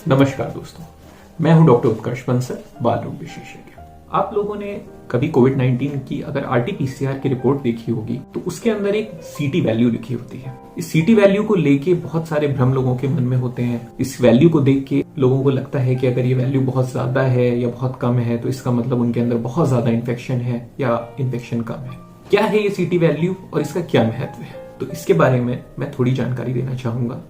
नमस्कार दोस्तों, मैं हूं डॉक्टर उत्कर्ष बंसल, बाल रोग विशेषज्ञ। आप लोगों ने कभी कोविड-19 की अगर आरटी-पीसीआर की रिपोर्ट देखी होगी तो उसके अंदर एक सीटी वैल्यू लिखी होती है। इस सीटी वैल्यू को लेके बहुत सारे भ्रम लोगों के मन में होते हैं। इस वैल्यू को देख के लोगों को लगता है कि अगर ये वैल्यू बहुत ज्यादा है या बहुत कम है तो इसका मतलब उनके अंदर बहुत ज्यादा इन्फेक्शन है या इन्फेक्शन कम है। क्या है ये सीटी वैल्यू और इसका क्या महत्व है, तो इसके बारे में मैं थोड़ी जानकारी देना चाहूंगा।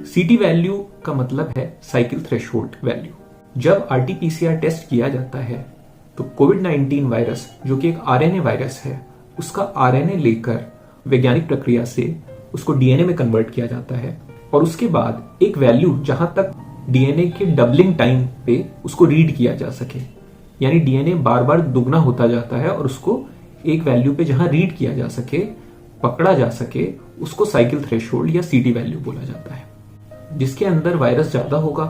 सीटी वैल्यू का मतलब है साइकिल थ्रेशोल्ड वैल्यू। जब आरटी-पीसीआर टेस्ट किया जाता है तो कोविड-19 वायरस, जो कि एक आरएनए वायरस है, उसका आरएनए लेकर वैज्ञानिक प्रक्रिया से उसको डीएनए में कन्वर्ट किया जाता है और उसके बाद एक वैल्यू जहां तक डीएनए के डबलिंग टाइम पे उसको रीड किया जा सके, यानी डीएनए बार बार दुगना होता जाता है और उसको एक वैल्यू पे जहां रीड किया जा सके, पकड़ा जा सके, उसको साइकिल थ्रेशोल्ड या सीटी वैल्यू बोला जाता है। जिसके अंदर वायरस ज्यादा होगा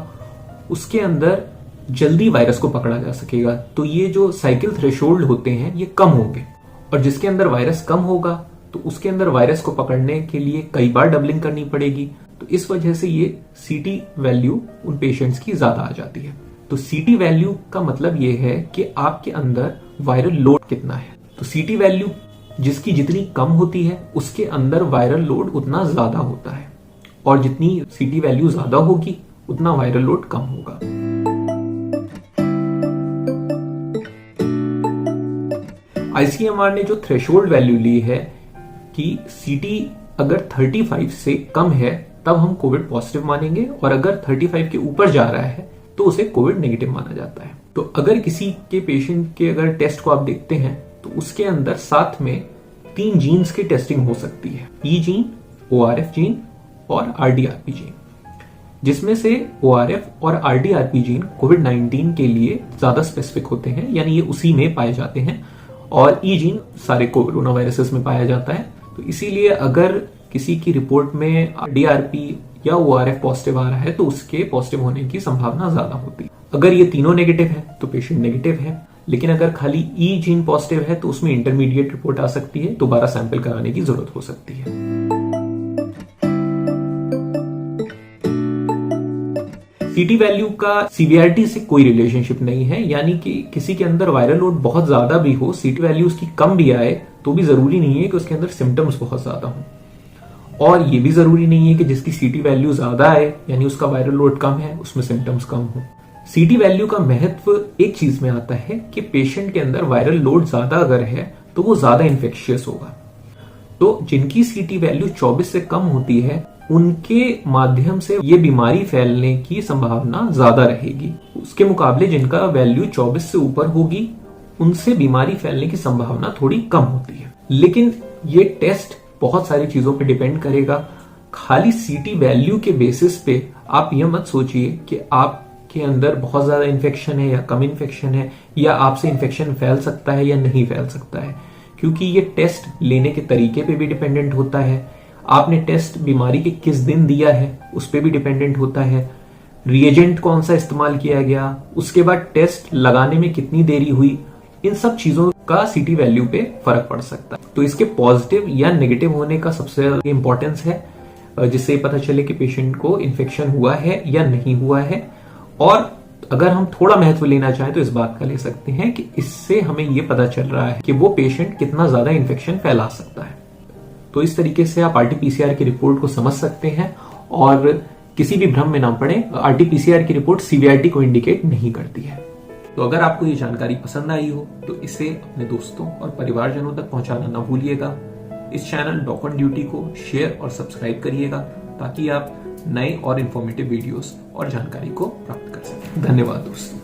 उसके अंदर जल्दी वायरस को पकड़ा जा सकेगा, तो ये जो साइकिल थ्रेशोल्ड होते हैं ये कम होंगे। और जिसके अंदर वायरस कम होगा तो उसके अंदर वायरस को पकड़ने के लिए कई बार डबलिंग करनी पड़ेगी, तो इस वजह से ये सीटी वैल्यू उन पेशेंट्स की ज्यादा आ जाती है। तो सीटी वैल्यू का मतलब ये है कि आपके अंदर वायरल लोड कितना है। तो सीटी वैल्यू जिसकी जितनी कम होती है उसके अंदर वायरल लोड उतना ज्यादा होता है और जितनी सीटी वैल्यू ज्यादा होगी उतना वायरल लोड कम होगा। आईसीएमआर ने जो थ्रेशोल्ड वैल्यू ली है कि सीटी अगर 35 से कम है तब हम कोविड पॉजिटिव मानेंगे और अगर 35 के ऊपर जा रहा है तो उसे कोविड नेगेटिव माना जाता है। तो अगर किसी के पेशेंट के अगर टेस्ट को आप देखते हैं तो उसके अंदर साथ में 3 जीन्स की टेस्टिंग हो सकती है, ई जीन, ओआरएफ जीन और आरडीआरपी जीन, जिसमें से ओआरएफ और आरडीआरपी जीन कोविड-19 के लिए ज्यादा स्पेसिफिक होते हैं, यानी ये उसी में पाए जाते हैं, और ई जीन सारे कोरोना वायरसेस में पाया जाता है। तो इसीलिए अगर किसी की रिपोर्ट में आरडीआरपी या ओआरएफ पॉजिटिव आ रहा है तो उसके पॉजिटिव होने की संभावना ज्यादा होती है। अगर ये तीनों नेगेटिव है तो पेशेंट नेगेटिव है, लेकिन अगर खाली ई जीन पॉजिटिव है तो उसमें इंटरमीडिएट रिपोर्ट आ सकती है, दोबारा सैंपल कराने की जरूरत हो सकती है। सीटी वैल्यू का सीवियरिटी से कोई रिलेशनशिप नहीं है, यानी कि किसी के अंदर वायरल लोड बहुत ज्यादा भी हो, सीटी वैल्यू उसकी कम भी आए तो भी जरूरी नहीं है कि उसके अंदर सिम्टम्स बहुत ज्यादा हो, और ये भी जरूरी नहीं है कि जिसकी सीटी वैल्यू ज्यादा है यानी उसका वायरल लोड कम है उसमें सिम्टम्स कम हो। सीटी वैल्यू का महत्व एक चीज में आता है कि पेशेंट के अंदर वायरल लोड ज्यादा अगर है तो वो ज्यादा इन्फेक्शियस होगा। तो जिनकी सीटी वैल्यू 24 से कम होती है उनके माध्यम से ये बीमारी फैलने की संभावना ज्यादा रहेगी। उसके मुकाबले जिनका वैल्यू 24 से ऊपर होगी उनसे बीमारी फैलने की संभावना थोड़ी कम होती है। लेकिन ये टेस्ट बहुत सारी चीजों पे डिपेंड करेगा। खाली सीटी वैल्यू के बेसिस पे आप ये मत सोचिए कि आपके अंदर बहुत ज्यादा इन्फेक्शन है या कम इन्फेक्शन है, या आपसे इन्फेक्शन फैल सकता है या नहीं फैल सकता है, क्योंकि ये टेस्ट लेने के तरीके पे भी डिपेंडेंट होता है। आपने टेस्ट बीमारी के किस दिन दिया है उस पर भी डिपेंडेंट होता है, रिएजेंट कौन सा इस्तेमाल किया गया, उसके बाद टेस्ट लगाने में कितनी देरी हुई, इन सब चीजों का सीटी वैल्यू पे फर्क पड़ सकता है। तो इसके पॉजिटिव या नेगेटिव होने का सबसे इंपॉर्टेंस है, जिससे पता चले कि पेशेंट को इन्फेक्शन हुआ है या नहीं हुआ है। और अगर हम थोड़ा महत्व लेना चाहें तो इस बात का ले सकते हैं कि इससे हमें यह पता चल रहा है कि वो पेशेंट कितना ज्यादा इन्फेक्शन फैला सकता है। तो इस तरीके से आप आरटी-पीसीआर की रिपोर्ट को समझ सकते हैं और किसी भी भ्रम में ना पड़े। आरटी-पीसीआर की रिपोर्ट सीवियरिटी को इंडिकेट नहीं करती है। तो अगर आपको ये जानकारी पसंद आई हो तो इसे अपने दोस्तों और परिवारजनों तक पहुंचाना ना भूलिएगा। इस चैनल डॉक ऑन ड्यूटी को शेयर और सब्सक्राइब करिएगा ताकि आप नए और इंफॉर्मेटिव वीडियोस और जानकारी को प्राप्त कर सकें। धन्यवाद दोस्तों।